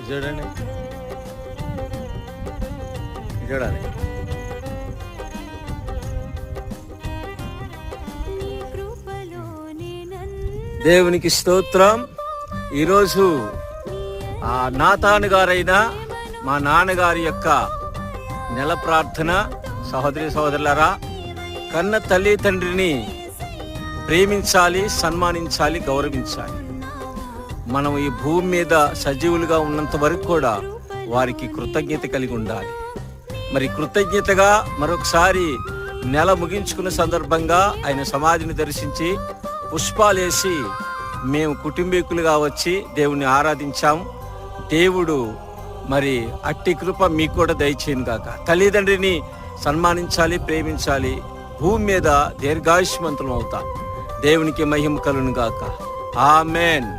చూడండి, చూడాలి. దేవునికి స్తోత్రం. ఈరోజు ఆ నాతాను గారైన మా నాన్నగారి యొక్క నెల ప్రార్థన. సహోదరి సహోదరులారా, కన్న తల్లి తండ్రిని ప్రేమించాలి, సన్మానించాలి, గౌరవించాలి. మనం ఈ భూమి మీద సజీవులుగా ఉన్నంత వరకు కూడా వారికి కృతజ్ఞత కలిగి ఉండాలి. మరి కృతజ్ఞతగా మరొకసారి నెల ముగించుకున్న సందర్భంగా ఆయన సమాధిని దర్శించి పుష్పాలేసి మేము కుటుంబీకులుగా వచ్చి దేవుణ్ణి ఆరాధించాము. దేవుడు మరి అట్టి కృప మీకు కూడా దయచేయను గాక. తల్లిదండ్రిని సన్మానించాలి, ప్రేమించాలి. భూమి మీద దీర్ఘాయుష్మంతులం అవుతాం. దేవునికి మహిమ కలుగును గాక. ఆమేన్.